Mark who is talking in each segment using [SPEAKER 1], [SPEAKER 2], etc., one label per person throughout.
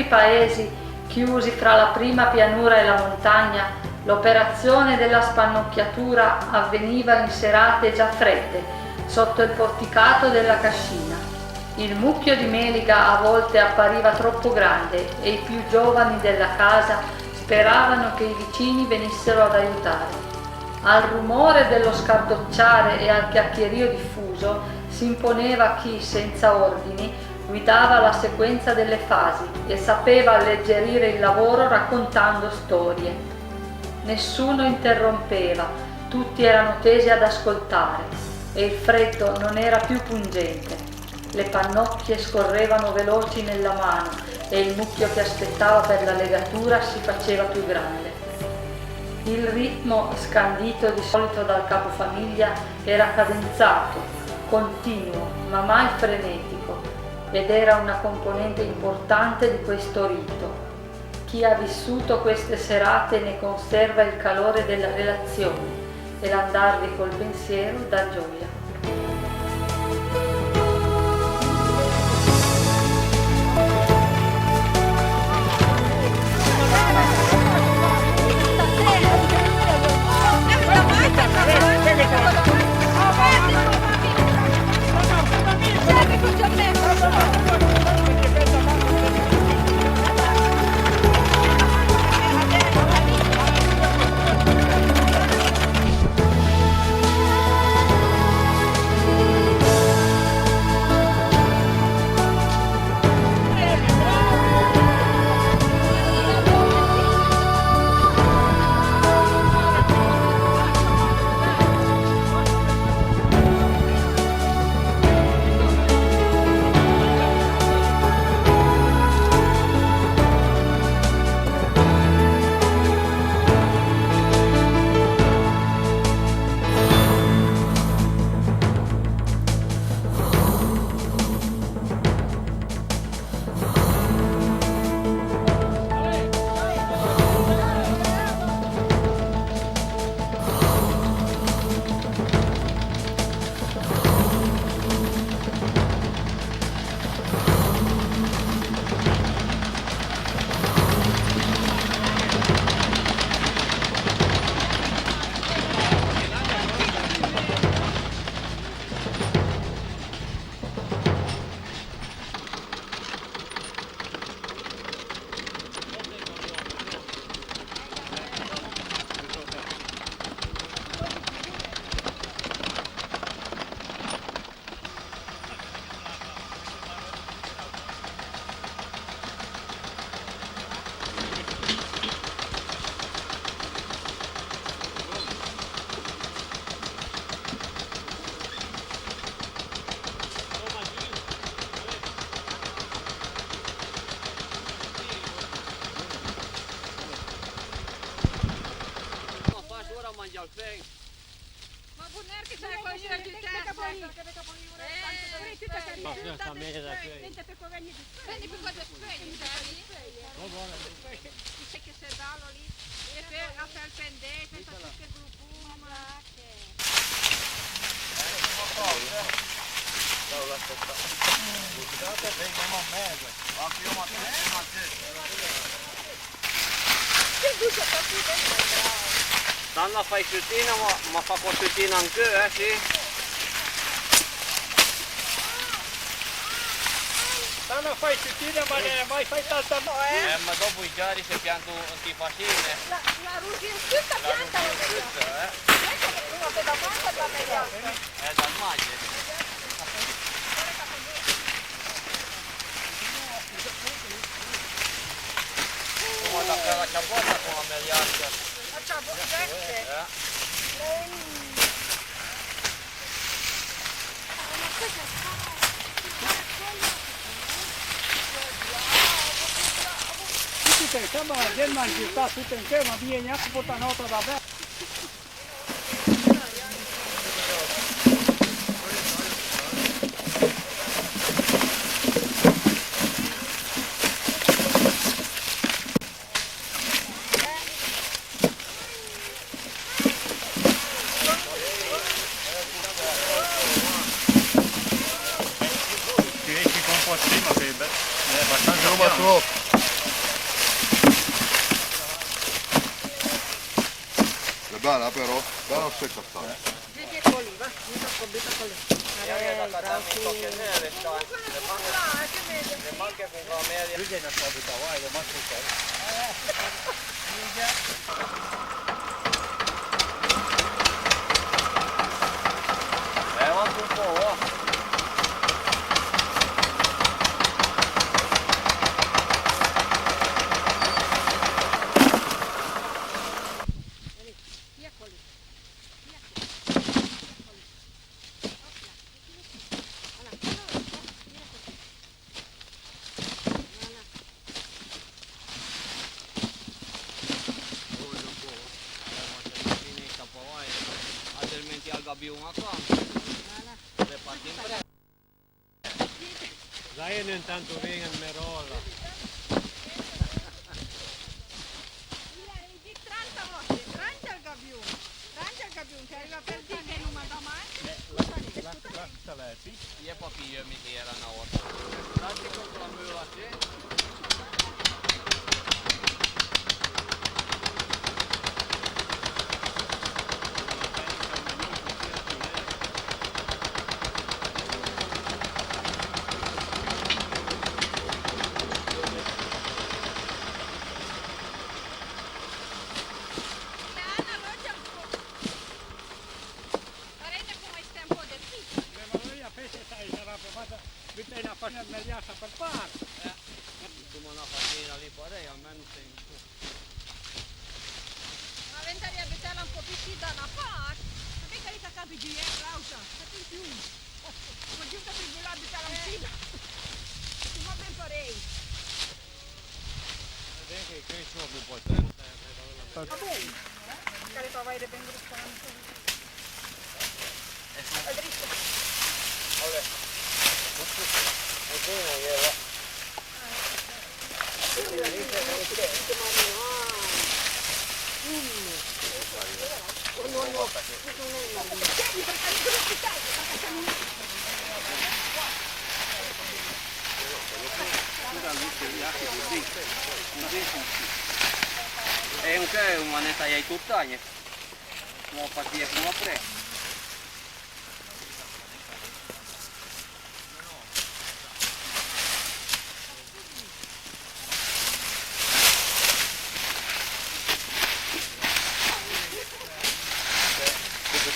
[SPEAKER 1] paesi chiusi fra la prima pianura e la montagna, l'operazione della spannocchiatura avveniva in serate già fredde, sotto il porticato della cascina. Il mucchio di meliga a volte appariva troppo grande e i più giovani della casa speravano che i vicini venissero ad aiutare. Al rumore dello scardocciare e al chiacchierio diffuso si imponeva chi, senza ordini, guidava la sequenza delle fasi e sapeva alleggerire il lavoro raccontando storie. Nessuno interrompeva, tutti erano tesi ad ascoltare e il freddo non era più pungente. Le pannocchie scorrevano veloci nella mano e il mucchio che aspettava per la legatura si faceva più grande. Il ritmo, scandito di solito dal capofamiglia, era cadenzato, continuo, ma mai frenetico, ed era una componente importante di questo rito. Chi ha vissuto queste serate ne conserva il calore della relazione e l'andarvi col pensiero dà gioia.
[SPEAKER 2] Ma puner che c'è qua c'è più tempo. Prendi più cose spegni, dice che se dallo lì e per a fare il pendente, sta tutto il gruppo.
[SPEAKER 3] Stanno a fare sciutina, ma fa con sciutina anche, sì?
[SPEAKER 4] Stanno a fare sciutina, ma ne mai fai tanta
[SPEAKER 3] Ma dopo i giari si piantano anche fascine.
[SPEAKER 2] La ruggine tutta pianta lo prima che da manca da meglio.
[SPEAKER 3] Dal maggio. Come attaccare la ciabatta con la mediazione.
[SPEAKER 2] Facciamo queste.
[SPEAKER 4] Sitten sama Denmarkin taas sitten käymään pieni jakku puhutaan otetaan vähän.
[SPEAKER 5] Ti vedi con po' prima che è abbastanza troppo. bella però, bella secca sta.
[SPEAKER 2] Vedi così, va, mi tocco con lì.
[SPEAKER 3] Ne manca con la media.
[SPEAKER 4] Hyvin sovitaan vaan ja matkustaa.
[SPEAKER 3] Avanti un po', va. Altrimenti al gabbione qua. Le parti in pre.
[SPEAKER 4] Dai intanto venga il Merolla.
[SPEAKER 2] Dic 30 volte, trangia il gabbione, che arriva per dire che non manda mai.
[SPEAKER 4] Lascia lei, sì?
[SPEAKER 3] Gli è papillo mi era una volta. Datti con la mula, sì.
[SPEAKER 4] Nyt ei enää pääse neljässä per par.
[SPEAKER 3] Kun mä napasin lì fuori, almeno tempo.
[SPEAKER 2] Ma vent'anni abitare un po' più da una parte, non è che capi di rausa, non più. Ma giunta per di là abitare un filo. Tu ma ben farei.
[SPEAKER 3] Vedi che questo mi può
[SPEAKER 2] Va bene. Care fa vai ben bruscando. È dritto.
[SPEAKER 3] Allora. Ei un käy, mä näitä jäi tuttaje. Mä oon patia kun mä pre.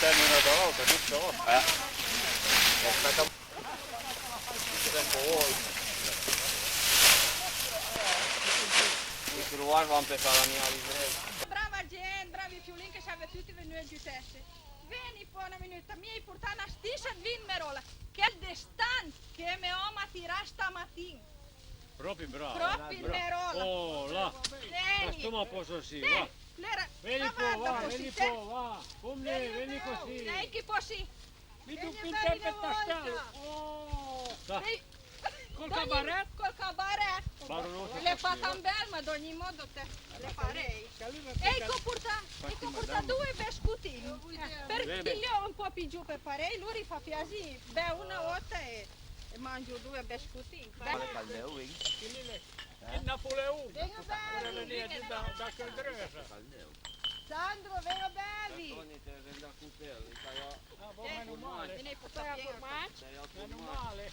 [SPEAKER 5] Terminato l'auto, tutto on.
[SPEAKER 3] Aspetta. Tempo vuoi. Il cruar va empezar la mia livretta.
[SPEAKER 2] Brava gente, bravi fiulini che siamo tutti venuti giù teste. Vieni po' una minuta, mi hai portato una stessa vin Merola. Che il destan che me ho tirato stamattina.
[SPEAKER 4] Proprio bravo.
[SPEAKER 2] Proprio il Merola.
[SPEAKER 4] Oh, là.
[SPEAKER 2] Vieni.
[SPEAKER 4] Stoma posso sì, va. Vieni qua, va, vieni qua, va. Come, vieni così.
[SPEAKER 2] Lei che così.
[SPEAKER 4] Mi tu pinta per tascare. Oh. Col cabaret?
[SPEAKER 2] Col cabaret. Le fatta un bel, ma ad ogni modo te le farei. Ecco porta due bescutini. Perché io un po' più giù per farei, lui rifà piacere. Beh, una volta e mangio due bescutini.
[SPEAKER 4] Il Napoleone.
[SPEAKER 2] Venga belli.
[SPEAKER 4] Da Caldresa.
[SPEAKER 2] Sandro, venga belli.
[SPEAKER 3] Toni te vende a cutello,
[SPEAKER 4] Meno male.
[SPEAKER 2] Ne portare a
[SPEAKER 4] Meno male.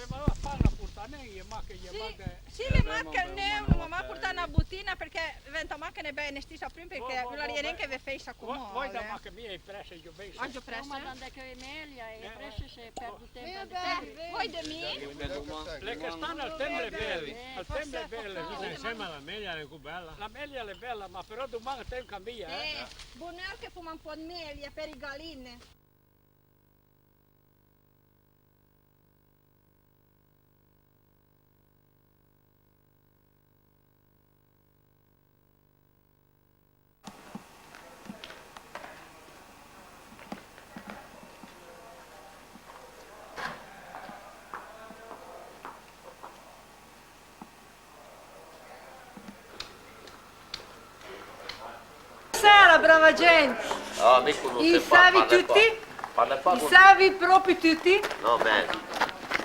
[SPEAKER 4] Ma la fanno portare ma che gli manca.
[SPEAKER 2] Sì, le macchine non ma portare una bottina perché diventa macchine bene stessa prima perché non la neanche ve fece come.
[SPEAKER 4] Voi da macchine mia hai preso io penso.
[SPEAKER 2] Oggi presto.
[SPEAKER 6] Ma quando è che è meglio e presto se perdo tempo.
[SPEAKER 2] Voi di me?
[SPEAKER 4] Le che stanno al tempo è belle. Al tempo è belle.
[SPEAKER 7] Insieme alla meglia è più bella.
[SPEAKER 4] La meglia è bella, ma però domani il tempo cambia.
[SPEAKER 2] Buon'ora che fuma un po' di meglio per i galline.
[SPEAKER 8] Buonasera, brava gente.
[SPEAKER 3] Ah, mica non
[SPEAKER 8] I
[SPEAKER 3] si fa,
[SPEAKER 8] savi tutti?
[SPEAKER 3] Parla qua.
[SPEAKER 8] I savi proprio tutti?
[SPEAKER 3] No, bene.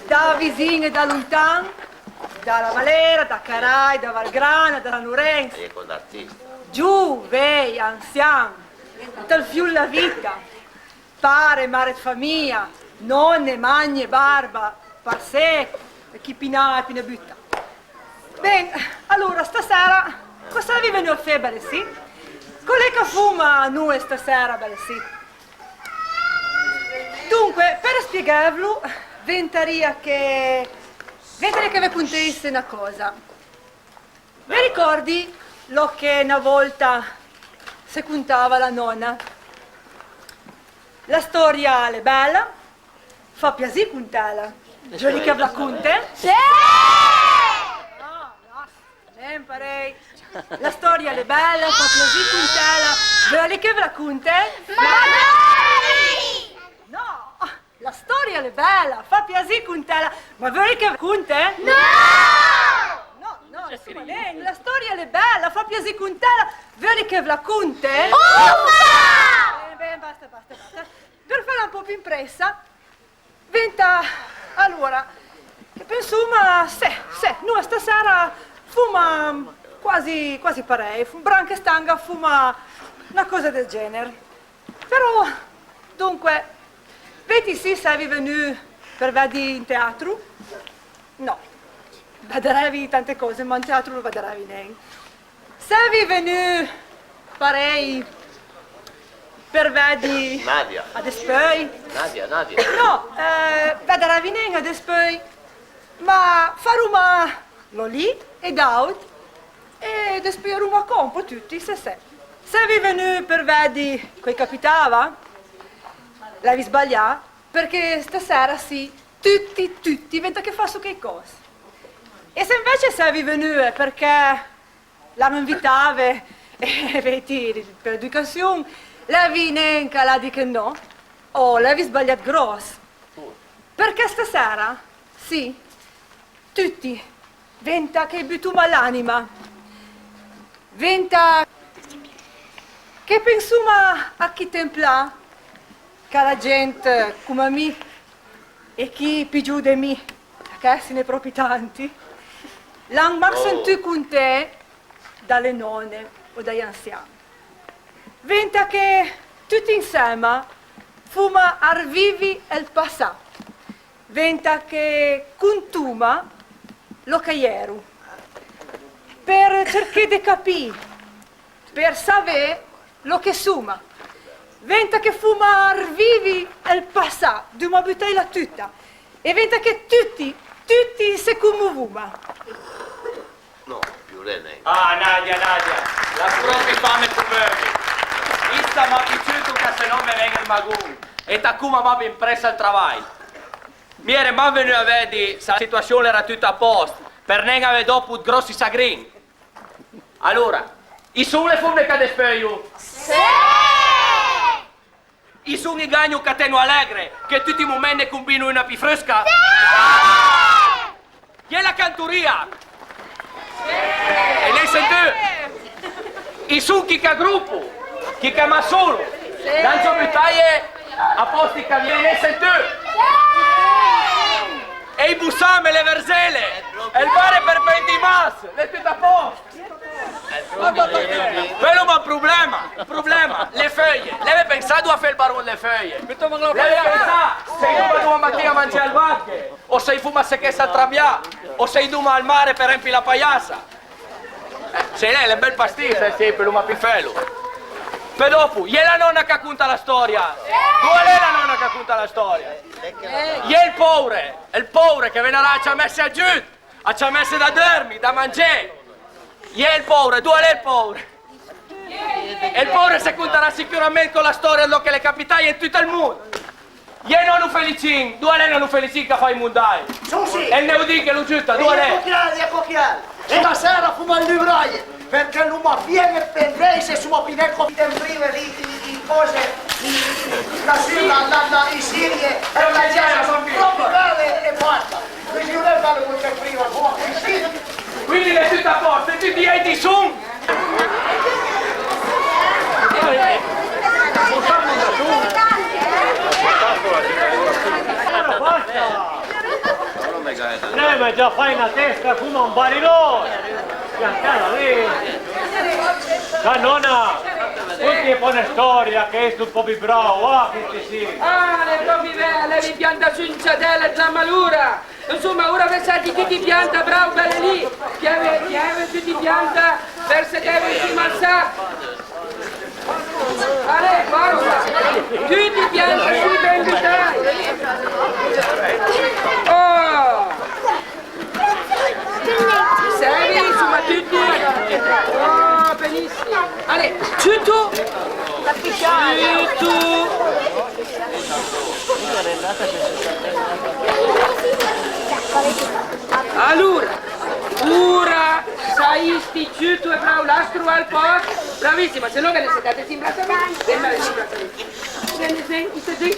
[SPEAKER 8] Da vicino e da lontano? Dalla Valera, da Carai, da Valgrana, da Nurenza.
[SPEAKER 3] E con l'artista.
[SPEAKER 8] giù, vei, anzian, tal fiul la vita, pare, mare famiglia, nonne, magne, barba, parsè, chi pinà e pina butta. Bene, allora stasera, cosa vi venuto a fare, belle sì? Colei che fuma noi stasera, belle sì. Dunque, per spiegarvelo, ventaria che vi contesse una cosa. Vi ricordi lo che una volta si contava la nonna? La storia è bella, fa piacere contarla. Giuri che la conte? Sì! No, non imparei. La storia è bella, fa piacere contarla. Giuri che ve la conte? Magari! No, la storia è bella, fa piacere contarla. Ma vuoi che conte? No! No, insomma, la storia è bella, fa piacere contarla. Vuoi che ve la conte? Bene, basta. Per farla un po' più impressa, venta, allora, insomma, noi stasera fuma quasi parei, branca e stanga fuma una cosa del genere. Però, dunque, vedi sì, sei venuto per vedere in teatro? No, vedrai tante cose, ma in teatro non vedrai neanche. Sei venuto parei per vedere
[SPEAKER 9] Nadia.
[SPEAKER 8] adesso?
[SPEAKER 9] Nadia.
[SPEAKER 8] No, vedrai neanche adesso, ma faremo lo lì e out e despieremo con un po' tutti, se. Sei venuto per vedere che capitava? L'avevi sbagliato? Perché stasera sì, tutti, venta che fa su che cosa. E se invece sei venuto perché l'hanno invitata e vedi, per educazione, l'avevi neanche la di che no, o l'avevi sbagliato grosso. Perché stasera, sì, tutti, venta che butuma l'anima, venta che pensuma a chi templa, che la gente come me e chi più giù di me, che se ne proprio tanti, l'hanno mai sentito con te dalle nonne o dagli anziani. Venta che tutti insieme fuma arvivi il passato. Venta che contuma lo che ieri. Per cercare di capire, per sapere lo che suma. Venta che fuma arvivi il passato, di una bottiglia tutta. E venta che tutti si commuovono.
[SPEAKER 9] No, più lei.
[SPEAKER 3] Ah, Nadia, la propria fame come Issa mi ha piaciuto che se non mi venga il magone e Takuma mi ha impresso il lavoro. Mi era mai venuto a vedere se la situazione era tutta a posto, per non avere dopo grossi sagrini. Allora, i sono le forme che despeio? Sì! I sono i gagni che tengo allegre, che tutti i momenti combino una più fresca? Sì! E la cantoria? Sì! E lei sente? I succhi che gruppo? Chi chiama solo? Sì. Lancio buttaie a posti che viene sentito. Sì. E i bussame, le verzele, e il bar per 20 mas, le tutte a posto. Quello ma problema, le foglie. Lei pensato a fare il barone le foglie? Lei pensato se io vado a mattina a mangiare al banche, o se fuma secchessa al travià, o se duma al mare per riempire la paiassa. Se lei è un bel pasticcio, è sempre un piffello. Poi dopo, è la nonna che conta la storia. Dove è la nonna che conta la storia? È il povero che viene là, ci ha messo a giù, ci ha messo da dormire, da mangiare. È il povero, dove è il povero? E il povero si conterà sicuramente con la storia di che le capitai in tutto il mondo. È non un felicino, dove è non un felicino che fa i mondai? E il neudì che lo giutta, dove è?
[SPEAKER 10] Ecco chiaro. Stasera fuma il libraio. Perché non mi viene per lei se su Pinecco temprive di cose in Siria e la gente sono troppo belle e basta. Quindi non è bello quel temprive,
[SPEAKER 3] quindi le tutte a posto, e tutti hai di sun.
[SPEAKER 7] Lei mi già fai una testa come un barilone. Piantala lì. La nonna, tutti buona storia, che è un po' più bravo, che sì.
[SPEAKER 3] Ah, le proprie belle, vi pianta su in ciatella e la malura. Insomma, ora pensate che ti pianta, bravo, belle lì. Chiave, tu ti pianta, verso che in al sacco. Ale, forza! Tu ti pianta, su ben dai. Oh! Sei, insomma, tutti. Oh, benissimo. Ale, tutto. Tutto. Allora, ora sai sti tutto e bravo l'astro al posto. Bravissima, se no ve ne siete imbrazzamenti.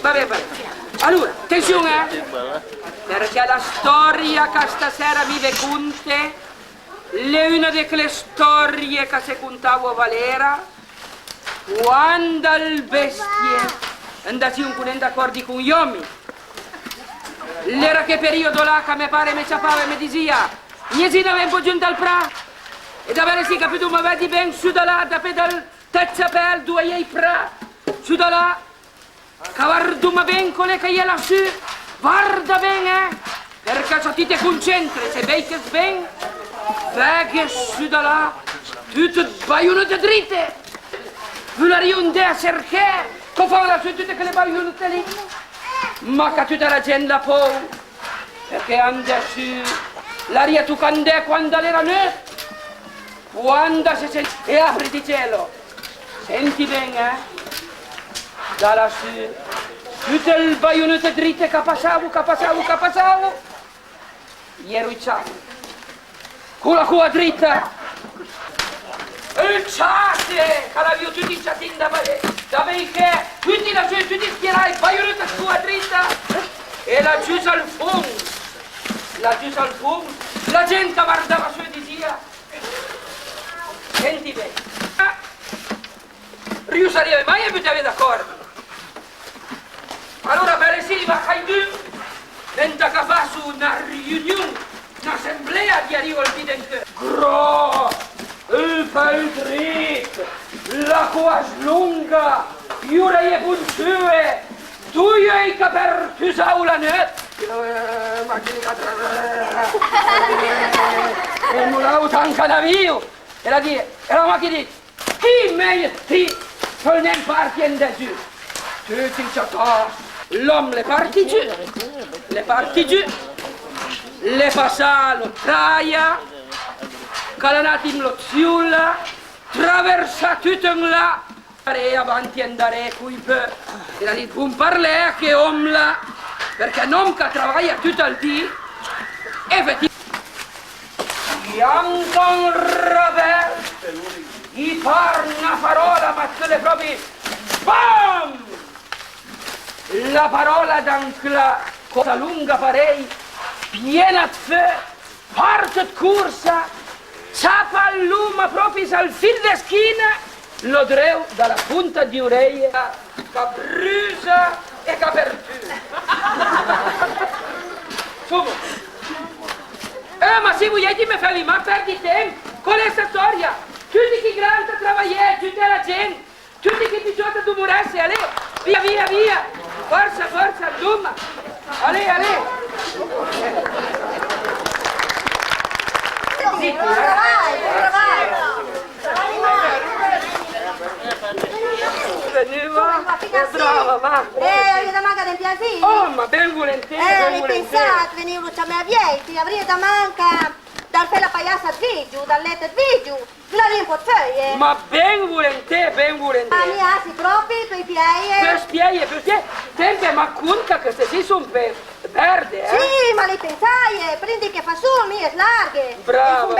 [SPEAKER 3] Vabbè. Allora, attenzione, perché la storia che stasera mi ve conte, le una di quelle storie che si contavo Valera, quando il bestie andassi un con d'accordo con gli uomini. L'era che periodo là che mi pare mi ciapava e mi diceva Niesina va un po' giunta al pra e da bene si capito ma vedi ben su da là da pedal tezza per due ei pra su da là che guarda ma ben con le che è lassù guarda bene perché se ti te concentri se vei che ben che su da là tutto baiunate dritte volare un de a cercare che fa la su tutte quelle baiunate lì ma che tutta la gente la può, perché anda su, l'aria tu candè quando era notte, quando si sente, e apriti cielo, senti bene, da lassù, tutte le baionette dritte che passavo, ero il ciato, con la cua dritta, il ciate, che l'avevo tutti i ciatini da perché tutti la gente, tutti schierai, baionetta sua dritta e la chiusa al fondo, la gente guardava su e diceva, senti bene, riuscirebbe mai a buttare d'accordo. Allora per esempio va a tenta che fa su una riunione, un'assemblea di arrivo al vidente. Il pel dritto, la cua lunga, io e bunsue, tu e i capelli più saula net. Ma che e non l'ho tanca da mio. E la ma che dice, chi meglio ti, sono in parti in giù. Tutti in città, l'uomo le parti giù, le passa l'ottraia, calanati lo ziulla, traversa tutto là, e avanti andare qui per, e la lì un parlè che omla, perché non che lavora tutto il dì, effettivamente. Anton Robert, gli parla una parola, ma se le proprie, BAM! La parola d'Ancla, cosa lunga parei, piena di fe, parte di corsa, ciapa al lume proprio al fil de schina, lo dreu dalla punta di orecchia, che brucia e che pertù. Subito. Ma se volete mi fai ma perdi tempo con questa storia. Tutti che grandi lavorano, tutta la gente, tutti che bisogna di morire, ale, via. Forza, duma. Ale. Veniva, brava, va.
[SPEAKER 11] Avete mancato in piacere?
[SPEAKER 3] Oh, ma ben volentieri,
[SPEAKER 11] ripensate, venivano a me a vieti, avrete manca dal fella paiassa svigiu, dal letto svigiu, la lì un po' feie.
[SPEAKER 3] Ma ben volentieri.
[SPEAKER 11] Ma mi asi proprio per i piedi?
[SPEAKER 3] Per spiegare, tempo ma conta che se si sono verde,
[SPEAKER 11] Sì, ma li pensai, prendi che fa su, mi è larghe.
[SPEAKER 3] Brava.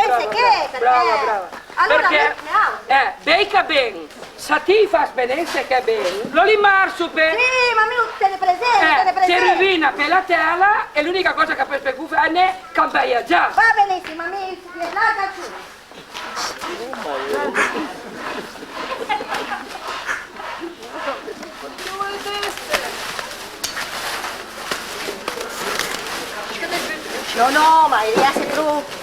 [SPEAKER 11] Allora,
[SPEAKER 3] perché, becca ben, se ti fa benessere che ben, lo limarso ben.
[SPEAKER 11] Sì, ma mi te ne presente,
[SPEAKER 3] Si rovina per la tela e l'unica cosa che per fare è cambiare già.
[SPEAKER 11] Va benissimo, mi è larga giù. No, ma il riesce troppo.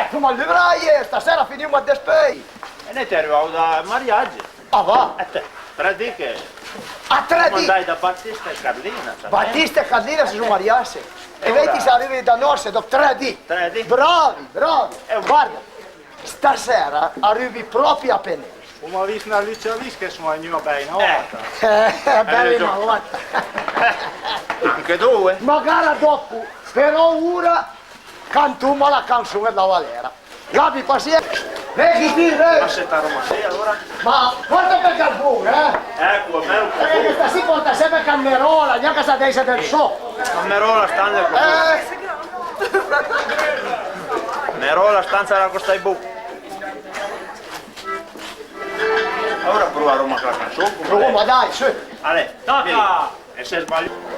[SPEAKER 10] fuma il livraie, stasera finiamo a despei.
[SPEAKER 7] E noi ti arriviamo da mariaggi.
[SPEAKER 10] Ah va?
[SPEAKER 7] E te, 3 dì che...
[SPEAKER 10] A 3 dì?
[SPEAKER 7] Andai da Battista e Carlina.
[SPEAKER 10] Battista e Carlina si sono mariati. E
[SPEAKER 7] ora?
[SPEAKER 10] vedi se arrivi da noi dopo 3 dì.
[SPEAKER 7] 3 dì?
[SPEAKER 10] Bravi, bravi. E guarda, stasera arrivi proprio a Penè.
[SPEAKER 7] Come ho visto una liccia che sono venuto bene una volta.
[SPEAKER 10] Belli una volta.
[SPEAKER 7] Anche due?
[SPEAKER 10] Magari dopo, però ora cantiamo la canzone da Valera. Abbi pazienza. Vedi qui, vedi?
[SPEAKER 7] Aspetta Roma 6 allora?
[SPEAKER 10] Ma guarda per Calpur,
[SPEAKER 7] Ecco, me lo
[SPEAKER 10] perché questa si porta sempre Cammerola, neanche sa dei del so.
[SPEAKER 7] Cammerola stanza Merola stanza della Costa di Bu. Ora prova a Roma con la canzone.
[SPEAKER 10] Roma, dai, su.
[SPEAKER 7] Ale,
[SPEAKER 4] Tocca!
[SPEAKER 7] e se sbaglio...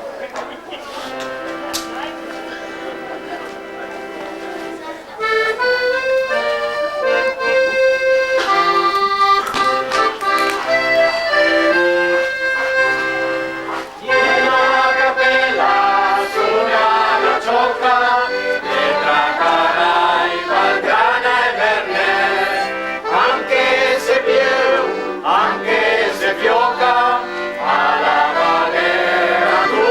[SPEAKER 3] Anche se fioca alla Valera tu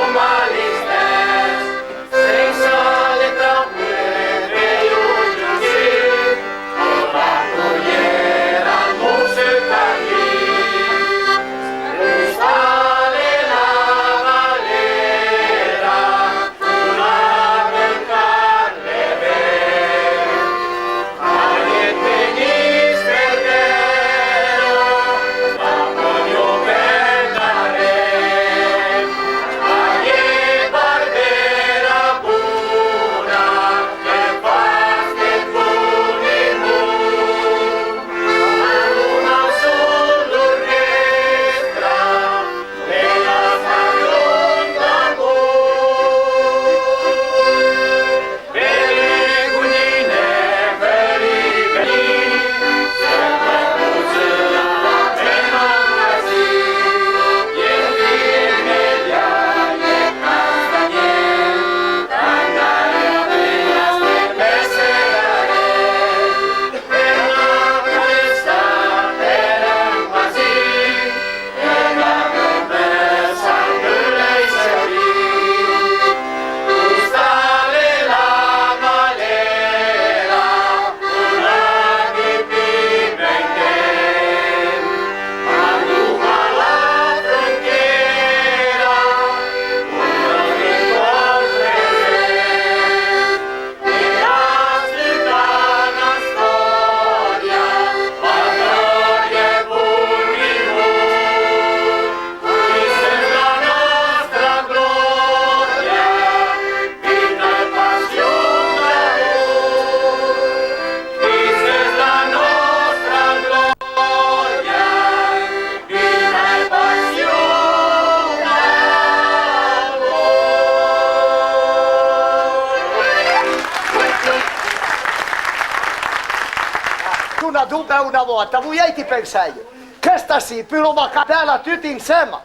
[SPEAKER 10] una dubbia una volta, voi ti pensai, questa sì, più una capella tutti insieme,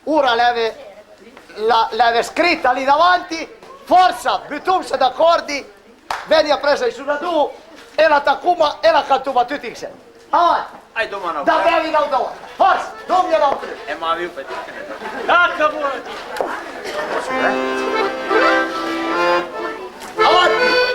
[SPEAKER 10] ora l'ave scritta lì davanti, forza, buttumsi d'accordi, vieni a presa su una tu, e la tacuma e la cantuma tutti insieme. Avanti!
[SPEAKER 7] Hai domani
[SPEAKER 10] da bevi da una volta, forza, non mi lo più.
[SPEAKER 7] E ma vi fate che ne
[SPEAKER 4] Tacca pure!
[SPEAKER 10] Avanti!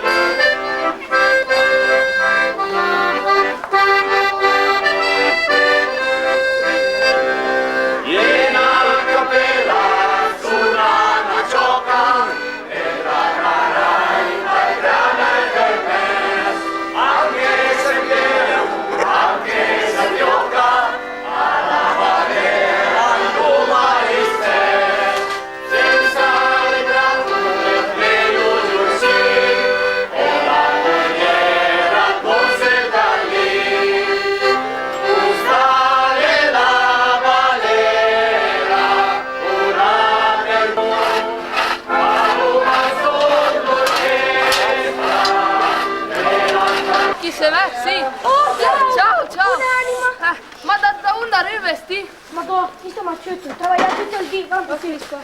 [SPEAKER 1] Sì.
[SPEAKER 11] Oh,
[SPEAKER 1] Ciao, ciao.
[SPEAKER 11] Un'anima.
[SPEAKER 1] Ma da onde arrivi sti?
[SPEAKER 11] Ma boh, questo macciotto, travagliamo tutto il dì, non capisco.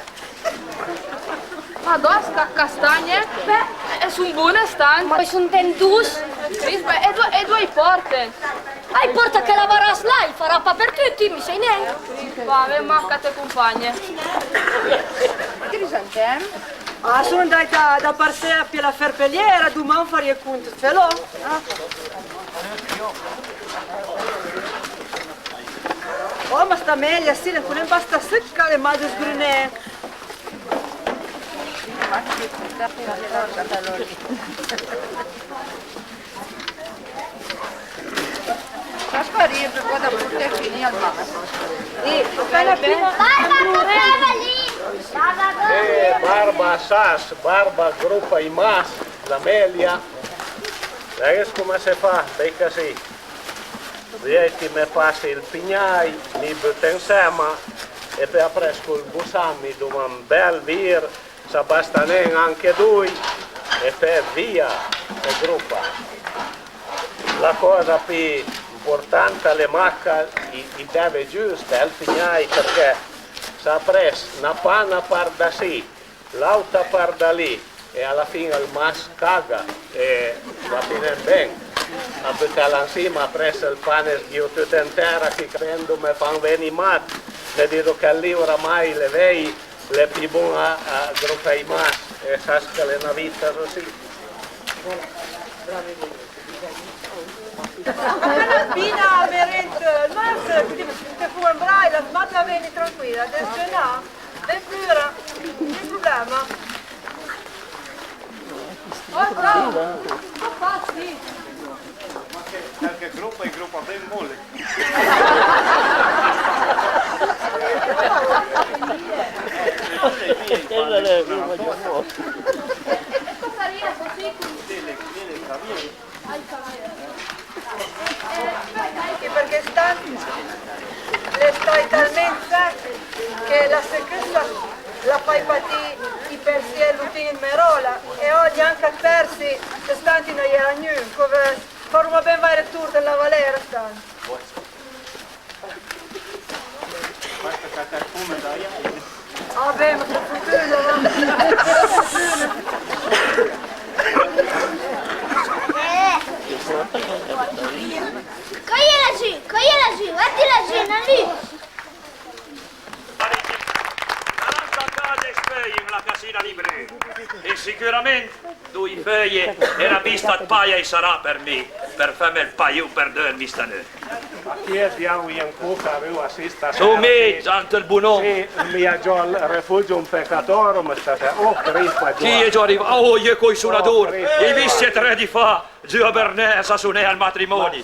[SPEAKER 1] Ma dove sta castagne?
[SPEAKER 11] Beh,
[SPEAKER 1] sono buone stanze.
[SPEAKER 11] ma sono tentus.
[SPEAKER 6] Crispa, e due porte?
[SPEAKER 11] Hai porta che lavoras là, farà pa per tutti, mi sei ne?
[SPEAKER 6] Va, me mancate compagne.
[SPEAKER 8] Che risantem? Ah, sono andata da Parsea per la ferpeliera, domani farei conto, ce l'ho? Oh, ma sta meglio, sì, non basta secca le madre sgrune.
[SPEAKER 6] Fa sparire per poi da portare finì al mare.
[SPEAKER 4] Barba Sas, Barba gruppa i mas, la melia. Vedi come si fa, dei così. Vieti mi passi il pignai, mi butto insieme e poi appresso il busami dove un bel vir, sa bastanen anche due e poi via la gruppa. La cosa più importante le macca i deve giusto è il pignai perché sa presso una panna par da sì, l'altra par da lì e alla fine il mas caga e va bene bene. A buttare insieme presso il pane sghiotto intera che prendo mi fanno venire mat. Le dico che lì oramai le vei le più buone a gruppare i mas e sa che è una vita così.
[SPEAKER 8] Bina, merente, mas, ti fu un braille, la smatta vieni tranquilla, adesso no, è pura, non c'è problema. Oh, bravo, sì.
[SPEAKER 5] Perché gruppo è gruppo ben molle.
[SPEAKER 8] Perché le stai talmente che la secchezza la fai partire i pensieri in merola e oggi anche persi le stanti non era niente, come faremo ben fare il tour della Valera stanti. Ah beh, ma che futuro,
[SPEAKER 11] Cogliela giù, mettila giù, non lì.
[SPEAKER 7] La casina libre e sicuramente due feuille era vista paia e sarà per me per farmi il paio per dormire stanotte.
[SPEAKER 4] Ma chi è diamo in cuca avevo assista
[SPEAKER 7] Su me, santo il buono.
[SPEAKER 4] Sì, mi ha già il rifugio un peccatore, ma state Crispa già.
[SPEAKER 7] Chi è già arrivato? Oh, io coi suonatori. E visti 3 di fa, zio Bernesa su al matrimonio.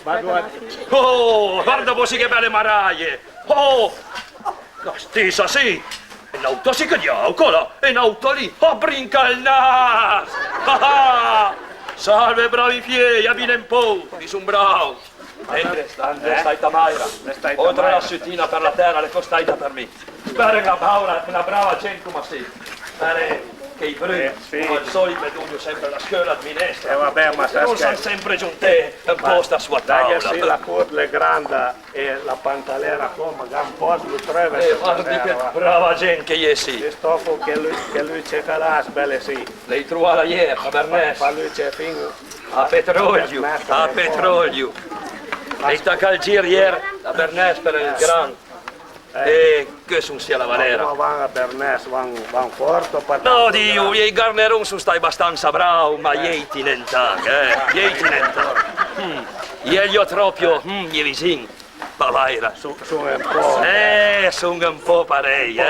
[SPEAKER 7] Oh, guarda così che belle maraie. Oh, la stessa sì. E l'auto si cadiaucola, e l'auto lì, a brinca il nas! Salve bravi fiei, a viene un po', mi son bravo! Mentre stai Tamaira, oltre la settina per la terra, le costai da per me. Spero una brava gente come sei. Spero che i bruni, come al solito, vedono sempre la scuola di minestra.
[SPEAKER 4] Vabbè, ma
[SPEAKER 7] non sono sempre giunte un posto a sua tavola.
[SPEAKER 4] Sì, la curla è grande e la pantalera come, un po' lo treve.
[SPEAKER 7] Guardi che brava gente che è sì.
[SPEAKER 4] Il stoffo che lui c'è calas, belle sì.
[SPEAKER 7] Lei trovava ieri a Bernese.
[SPEAKER 4] Ma lui c'è fin...
[SPEAKER 7] A petrolio. Lei sta calgir ieri a Bernese per il Gran. E che sono sia la Valera.
[SPEAKER 4] Ma vanno a Bernese, vanno forte.
[SPEAKER 7] No, Dio, i garneron sono stati abbastanza bravi, ma gli tinentag, gli tinentag. Gli ho proprio, gli vicini. Bavaira.
[SPEAKER 4] Sono un po'.
[SPEAKER 7] Sono un po' parei,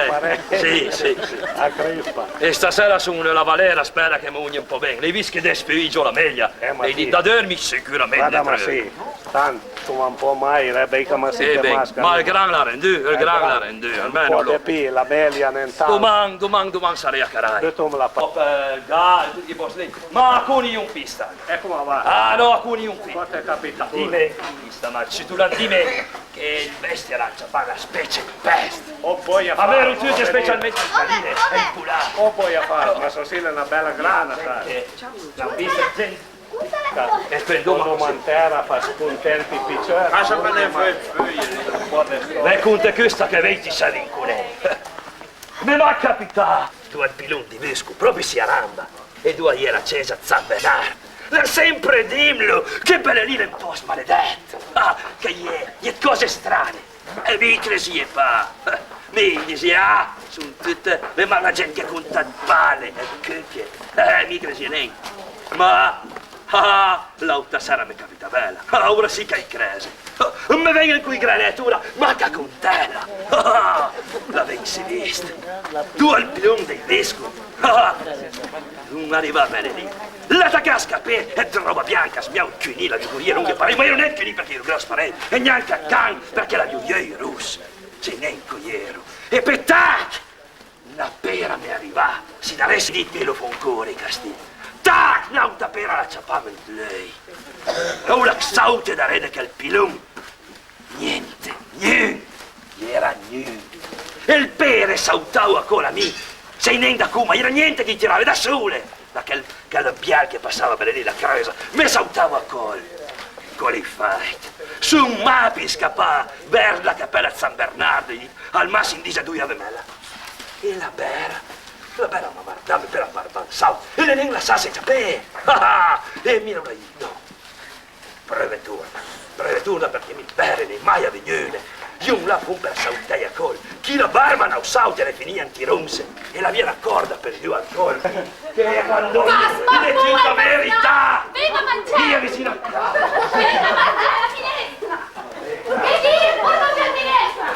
[SPEAKER 7] Sì.
[SPEAKER 4] A Crispa.
[SPEAKER 7] E stasera sono nella Valera, spera che mi ugni un po' bene. Le vische despirigio la meglio. E di da dormi sicuramente.
[SPEAKER 4] Guarda, ma sì. Tanto, come un po' mai, becca ma si
[SPEAKER 7] ma il gran l'ha rendu, almeno
[SPEAKER 4] lo. Poi la melia nentale.
[SPEAKER 7] Domani sarei a Carai.
[SPEAKER 4] Detto la
[SPEAKER 7] tutti i posti. Ma con un pista.
[SPEAKER 4] E come va?
[SPEAKER 7] Ah no, con un pista.
[SPEAKER 4] Quanto è capitato?
[SPEAKER 7] Dime, pista, ma se tu la dime che il bestia lancia fa una specie di peste.
[SPEAKER 4] O poi a
[SPEAKER 7] fare. A me tutti specialmente in scaline, è il pulato.
[SPEAKER 4] O poi a fare, ma sono una bella grana, sai.
[SPEAKER 7] La pista gente.
[SPEAKER 4] E per dopo mantera fa scontenti piccoli.
[SPEAKER 5] Ma se me ne
[SPEAKER 7] Beh, conta questa che vedi sei con lei. Mi va capitato, tu al pilon di vescovo, proprio si aramba, e tu ieri accesa a Zambenar. sempre dimlo, che belle un po' maledetto. Ah, che gli cose strane. E mi cresi e pa. Mi dici, sono tutte le malagenti che contano male, che mi cresi niente. Ma, l'auta sera mi capita bella. Ora sì che hai cresi. Mi vengono qui granetura, ma che contella. La vensi vista. Tu al pion dei vescovi. Non arriva bene lì. La ta casca per è roba bianca, smiao il cunì, la viuglia non che pare, ma io non è cunì perché ero grosso pare, e neanche a can perché la viuglia è russa. Se neanche ero. E per tac! Una pera mi arriva, si daresti di te lo foncore, Castillo. Tac! Un'altra pera la ciapava in lei. Ora saute da rede che il pilon. Niente. Era niente. E il pere sautava ancora mi. Sei nenda come, era niente che tirava da sole. Da quel bial che passava per lì la casa, mi sautava ancora. Con i fight. Su un mapi scappava per la cappella a San Bernardo, al massimo dice due avemela. E la bera mi guardava per la barba, e le la sa senza pe. E mi non aiuto. Breve turna perché mi bere nei mai avvenire. Io un la fu per sautare a col. Chi la barba non sauta le finì antirunse. E la via raccorda per giù al col. Che quando le tutta verità.
[SPEAKER 2] Venga a mangiare.
[SPEAKER 7] Via vicino al capo.
[SPEAKER 2] Venga a mangiare alla finestra. E lì, portati a finestra.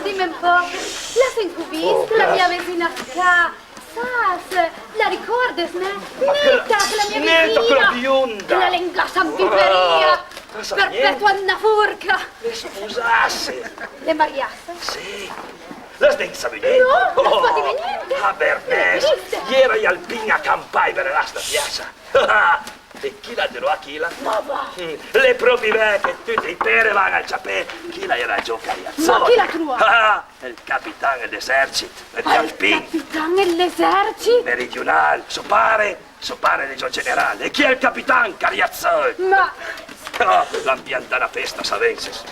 [SPEAKER 12] Dimmi un po', la sempre vista, la mia vicina qua, Sas, la ricordes, ne? Netta, la mia
[SPEAKER 7] Netta,
[SPEAKER 12] vicina,
[SPEAKER 7] quella bionda.
[SPEAKER 12] la lenga sampiperia, perpetua una furca.
[SPEAKER 7] Le sposasse.
[SPEAKER 12] Le mariasse?
[SPEAKER 7] Sì. La sdenza venire?
[SPEAKER 12] No, non fa di niente.
[SPEAKER 7] A Bernese, ieri alpini a campai per la sta piazza. E chi la dirò a chi la?
[SPEAKER 12] Ma va!
[SPEAKER 7] Le proprie vecchie, tutti i pere vanno al ciapè, chi la era giocaiazzola?
[SPEAKER 12] Ma chi la trua?
[SPEAKER 7] Il capitano dell'esercito, degli
[SPEAKER 12] Il
[SPEAKER 7] alpini.
[SPEAKER 12] capitano dell'esercito?
[SPEAKER 7] Meridionale, so pare legio generale. E chi è il capitano? Cariazzone.
[SPEAKER 12] Ma...
[SPEAKER 7] l'ambiente della festa, savenses.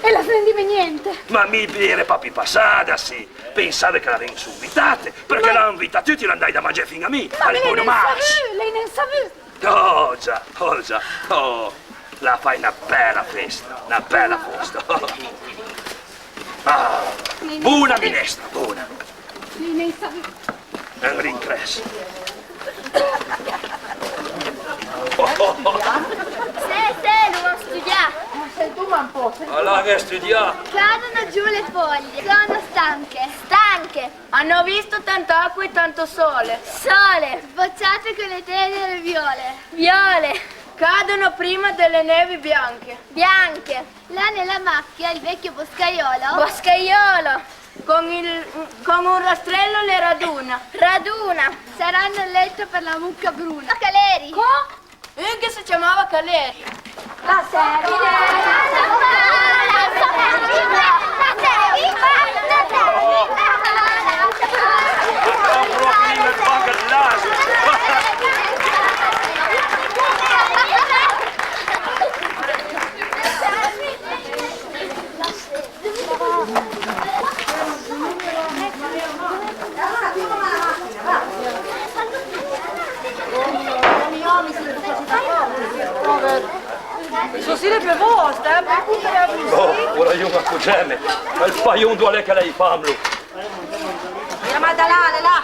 [SPEAKER 12] E la sentime niente?
[SPEAKER 7] Ma mi bere papi passata, sì. Pensate che l'avevo invitate, perché l'ho invitata tutti e l'andai da mangiare fino a me.
[SPEAKER 12] Ma lei non sa più.
[SPEAKER 7] Oh già, la fai una bella festa. Buona minestra, buona.
[SPEAKER 12] Lei non sa più.
[SPEAKER 7] È un rincresso.
[SPEAKER 12] Se, lo vuoi studiare. Ma sei tu, ma un po'.
[SPEAKER 7] Allora che studiare?
[SPEAKER 12] Cadono giù le foglie. Sono stanche. Stanche.
[SPEAKER 13] Hanno visto tanta acqua e tanto sole.
[SPEAKER 12] Sole. Bocciate con le tele e le viole.
[SPEAKER 13] Viole. Cadono prima delle nevi bianche.
[SPEAKER 12] Bianche. Là nella macchia il vecchio boscaiolo.
[SPEAKER 13] Boscaiolo. Con un rastrello le raduna.
[SPEAKER 12] Raduna. Saranno il letto per la mucca bruna. Caleri.
[SPEAKER 13] Che si chiamava Caleri.
[SPEAKER 12] La serie.
[SPEAKER 8] Così per voi,
[SPEAKER 7] Ora io mi accorgeme, ma il paion duole che lei famlo.
[SPEAKER 8] La Maddalena, là.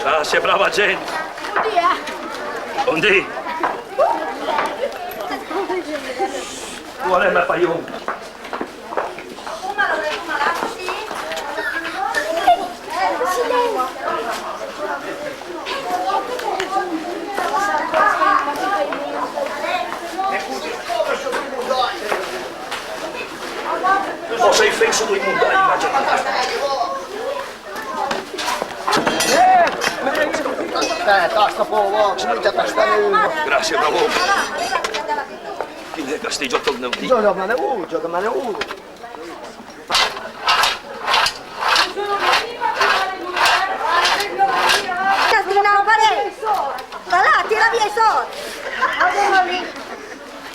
[SPEAKER 7] Grazie, brava gente. Buondì. Qual è il paion? O sei fesso dei mondai, immagina.
[SPEAKER 10] Tasta po', smita tasta nuova.
[SPEAKER 7] Grazie, bravo. Chi è Castigio torna un
[SPEAKER 10] Gioca me ne uno.
[SPEAKER 11] Castina, pare! via i soldi.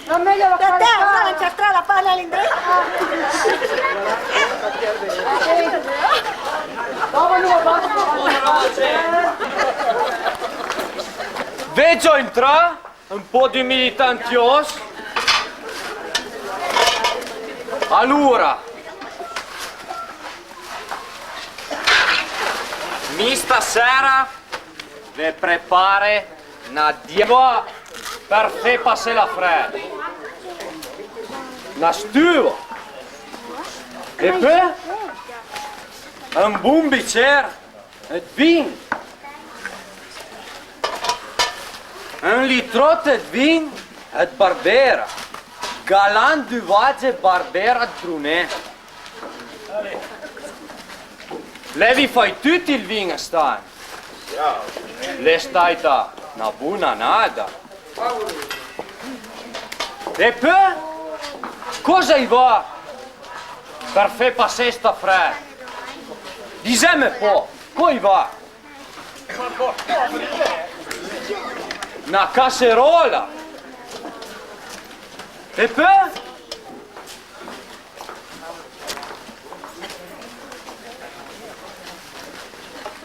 [SPEAKER 8] Non meglio la
[SPEAKER 11] Per
[SPEAKER 8] fare
[SPEAKER 11] te ora non c'è la panna all'indretto.
[SPEAKER 3] Veggio entrare un po' di militantios. Allora, mi stasera vi prepare una diava per far passare la fredda. Una stuva. E poi un buon bicchiere di vino. Un litrotto di vino e Barbera. Galant Duvage Barbera Brunet. Lei vi fai tutti il vino stanno. Le stai da una buona nada. E poi cosa gli va per far passare sta fredda? Disemi un po', come va? Una casserola. E poi?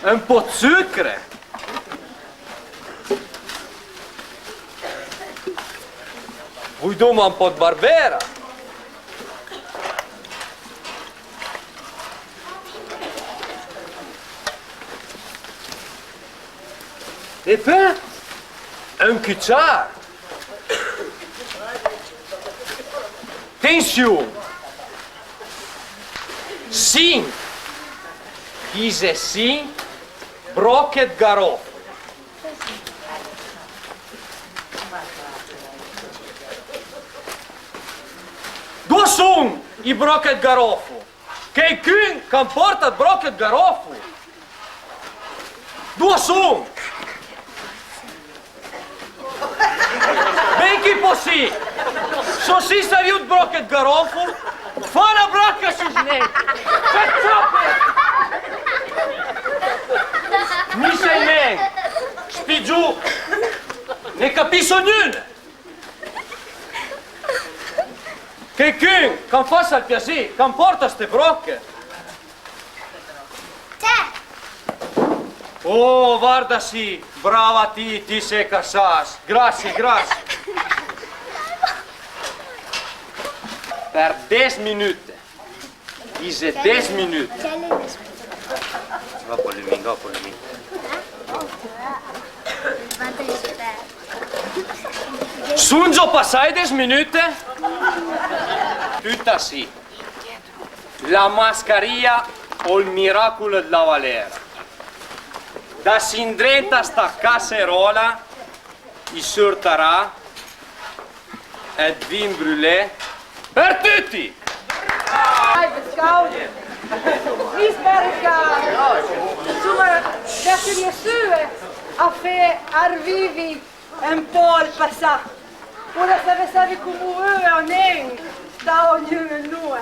[SPEAKER 3] Un po' di zucchero. Vuoi dare un po' di Barbera? E poi? Un cucciaro. Attenzione! Sim! Chise sim, brocchet garofalo. Dove sono i brocchet garofalo? Che can porta il brocchet garofalo? Dove sono? Ben chi possibile? So si sta brocchet garofalo? Fa una brocca su snake! Mi sei men! Sti giù! Ne capisco ognuno! Che can faccia il piacere, can porta ste brocche! Oh, guarda sì! Brava ti sei cassas! Grazie, grazie! Per 10 minuti! Dice 10 minuti! Va polemica, va polemica! Sono già passati 10 minuti? Tutta sì! La mascaria o il miracolo della Valera! Da sindrenta sta casserola i sorterà e vin brûlé per tutti!
[SPEAKER 8] Vi spero che insomma dette mie sue a fare arvivi un po' il passato. Ora se sarebbe come voi o non, sta ognuno in noi.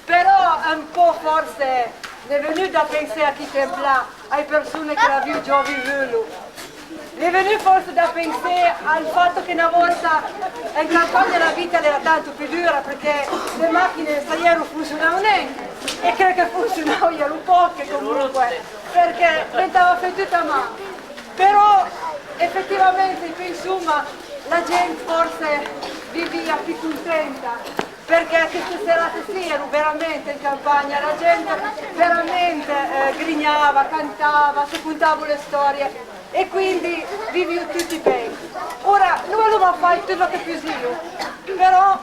[SPEAKER 8] Però un po' forse è venuto a pensare a chi templa, alle persone che l'hanno già vissuto. È venuto forse da pensare al fatto che una volta in campagna la vita era tanto più dura perché le macchine non funzionavano neanche e credo che funzionavano un po' che comunque perché diventava fatto a mano. Però effettivamente insomma la gente forse viveva più contenta perché queste serate sì erano veramente in campagna, la gente veramente grignava, cantava, si contavano le storie e quindi viviamo tutti bene. Ora, noi non abbiamo fatto tutto che più io, però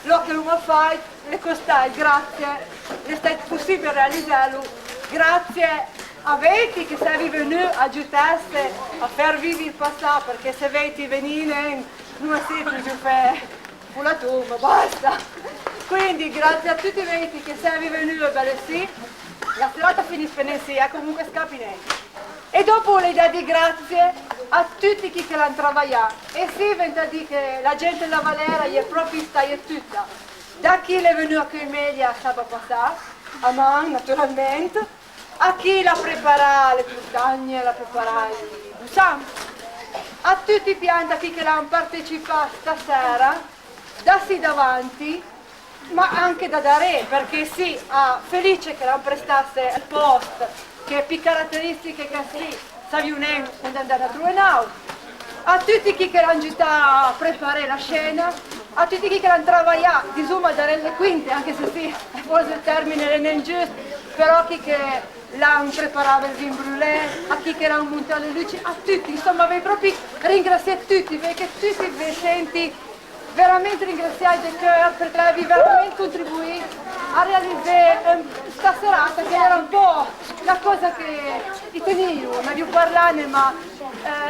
[SPEAKER 8] lo che non abbiamo fatto le costai, grazie, è stato possibile realizzarlo, grazie a voi che siete venuti a aiutarci a far vivere il passato, perché se voi venite non è semplice fare la tomba, basta. Quindi grazie a tutti voi che siete venuti, bene sì, la serata finisce bene sì, comunque scappi niente. E dopo le dà di grazie a tutti chi che l'hanno lavorato. E sì, venta di che la gente della Valera è proprio sta è tutta. Da chi è venuto qui in media sabato passato, a man naturalmente, a chi la prepara le montagne, la prepara il busan. a tutti i pianti che hanno partecipato stasera, dassi davanti, ma anche da dare, perché sì, felice che l'hanno prestasse il post, che per caratteristiche che sì, saviunen quando andare a Truenau, a tutti chi che hanno aiutato a preparare la scena, a tutti chi che hanno lavorato, insomma, a dare le quinte, anche se sì, forse il termine non è giusto, però chi che l'hanno preparato il vin brûlé, a chi che l'hanno montato le luci, a tutti, insomma, vi proprio ringraziare tutti, perché tutti vi senti veramente ringraziati del cuore, perché avevi veramente contribuito a realizzare questa serata che era un po' la cosa che io tenevo, ne avevo parlato, ma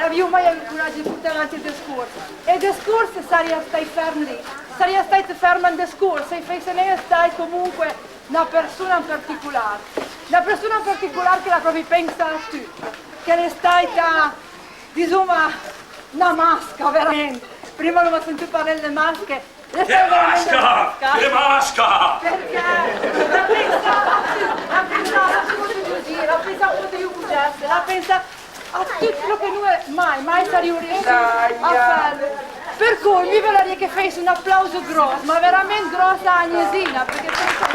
[SPEAKER 8] avevo mai avuto il coraggio di portare avanti il discorso. E il discorso sarebbe stato fermo lì, sarebbe stato fermo il discorso, e se ne è stato comunque una persona in particolare. Una persona in particolare che l'ha proprio pensato a tutto, che è stata, insomma, una masca veramente. Prima non mi ho sentito parlare delle masche.
[SPEAKER 7] Che masca! Che masca!
[SPEAKER 8] Perché l'ha pensato così, l'ha pensato di uccidersi, l'ha pensato a tutto quello che noi mai saremmo riusciti a fare. Per cui mi vorrei che fai un applauso grosso, ma veramente grosso a Agnesina, perché penso...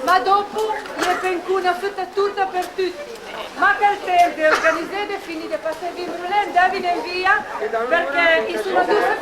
[SPEAKER 8] Ma dopo gli è venuta tutta per tutti. Ma che il tempo di organizzare e finire di passare il vin brûlé, andavi in via perché sono due